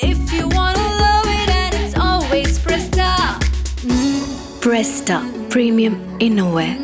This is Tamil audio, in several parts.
If you wanna love it and it's always Presta. Presta Premium Innerwear.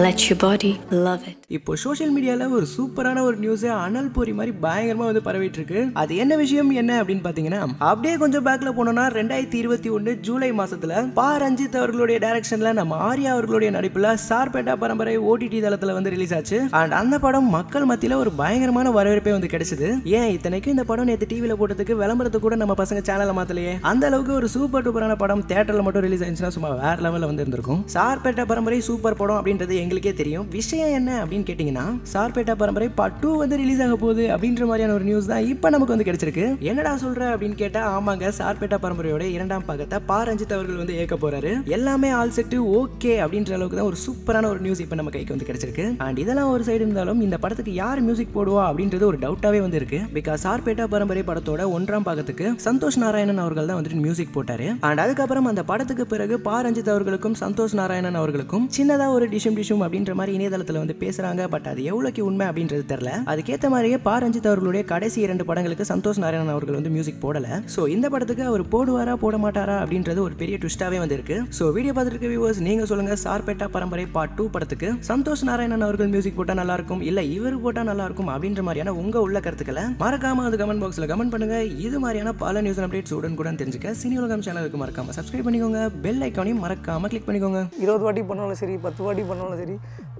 Let your body love it. இப்போ சோஷியல் மீடியாவில் ஒரு சூப்பரான ஒரு நியூஸ் அனல் பொறி மாதிரி பயங்கரமாக வந்து பரவிட்டு இருக்கு. அது என்ன விஷயம் என்ன அப்படின்னு பார்த்தீங்கன்னா, அப்படியே கொஞ்சம் பேக்கில் போனோம்னா 2021 ஜூலை மாசத்துல ரஞ்சித் அவர்களுடைய டைரக்ஷன்ல நம்ம ஆர்யா அவர்களுடைய நடிப்புல சார்பேட்டா பரம்பரை ஓடிடி தளத்தில் வந்து ரிலீஸ் ஆச்சு. அண்ட் அந்த படம் மக்கள் மத்தியில் ஒரு பயங்கரமான வரவேற்பே வந்து கிடைச்சது. ஏன் இத்தனைக்கும் இந்த படம் நேற்று டிவியில் போட்டதுக்கு விளம்பரத்துக்கு கூட நம்ம பசங்க சேனலை மாத்தலையே. அந்த அளவுக்கு ஒரு சூப்பர் டூப்பரான படம் தியேட்டர்ல மட்டும் ரிலீஸ் ஆயிடுச்சுன்னா சும்மா வேற லெவலில் வந்து இருந்திருக்கும். சார்பேட்டா பரம்பரை சூப்பர் படம் அப்படின்றது எங்களுக்கே தெரியும். விஷயம் என்ன அப்படின்னு கேட்டீங்கன்னா, சார்பேட்டா பரம்பரை பார்ட் 2 வந்து ரிலீஸ் ஆக போகுது அப்படின்ற மாதிரியான ஒரு நியூஸ் தான் இப்போ நமக்கு வந்து கிடைச்சிருக்கு. என்னடா சொல்ற அப்படின்னு கேட்டா, ஆமாங்க, சார்பேட்டா பரம்பரையோட 2ஆம் பாகத்தை ரஞ்சித் அவர்கள் வந்து ஏற்க போறாரு. எல்லாமே ஆல் செட் ஓகே அப்படின்ற அளவுக்கு தான் ஒரு சூப்பரான ஒரு நியூஸ் இப்போ நம்ம கைக்கு வந்து கிடைச்சிருக்கு. அண்ட் இதெல்லாம் ஒரு சைடு இருந்தாலும் இந்த படத்துக்கு யார் மியூசிக் போடுவா அப்படின்றது ஒரு டவுட்டாவே வந்து இருக்கு. பிகாஸ் சார்பேட்டா பரம்பரை படத்தோட 1ஆம் பாகத்துக்கு சந்தோஷ் நாராயணன் அவர்கள் தான் வந்துட்டு மியூசிக் போட்டாரு. அண்ட் அதுக்கப்புறம் அந்த படத்துக்கு பிறகு ரஞ்சித் அவர்களுக்கும் சந்தோஷ் நாராயணன் அவர்களுக்கும் சின்னதா ஒரு டிஷும் அப்படின்ற மாதிரி இணையதளத்தில் வந்து பேசுறாங்க. பட் அது எவ்வளவுக்கு உண்மை அப்படின்றது தெரியல. அதுக்கேற்ற மாதிரியே ரஞ்சித் அவர்களுடைய கடைசி 2 படங்களுக்கு சந்தோஷ் நாராயணன் அவர்கள் வந்து மியூசிக் போடல. சோ இந்த படத்துக்கு அவர் போடுவாரா போட மாட்டாரா அப்படின்றது ஒரு பெரிய ட்விஸ்டாவே வந்து இருக்கு. சோ வீடியோ பார்த்துட்டு வியூவர்ஸ், நீங்க சொல்லுங்க, சார்பேட்டா பரம்பரை பார்ட் 2 படத்துக்கு சந்தோஷ் நாராயணன் அவர்கள் மியூசிக் போட்டா நல்லா இருக்கும், இல்ல இவர் போட்டா நல்லா இருக்கும் அப்படின்ற மாதிரியான உங்க உள்ள கருத்துக்களை மறக்காம அது கமெண்ட் பாக்ஸ்ல கமெண்ட் பண்ணுங்க. இது மாதிரியான பல நியூஸ் அப்டேட்ஸ் உடனுக்குடன் தெரிஞ்சுக்க சினி உலகம் சேனலுக்கு மறக்காம சப்ஸ்கிரைப் பண்ணிக்கோங்க. பெல் ஐக்கானையும் மறக்காம கிளிக் பண்ணிக்கோங்க. 20 வாட்டி பண்ணாலும் சரி, 10 வாட்டி பண்ணாலும் சரி,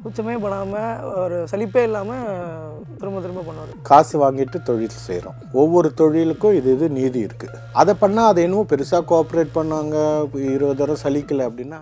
உச்சமே பண்ணாமல் ஒரு சலிப்பே இல்லாமல் திரும்ப பண்ணுவார். காசு வாங்கிட்டு தொழில் செய்கிறோம். ஒவ்வொரு தொழிலுக்கும் இது நீதி இருக்குது. அதை பண்ணால் அதை இன்னும் பெருசாக கோஆப்ரேட் பண்ணாங்க, 20 தடவை சலிக்கலை அப்படின்னா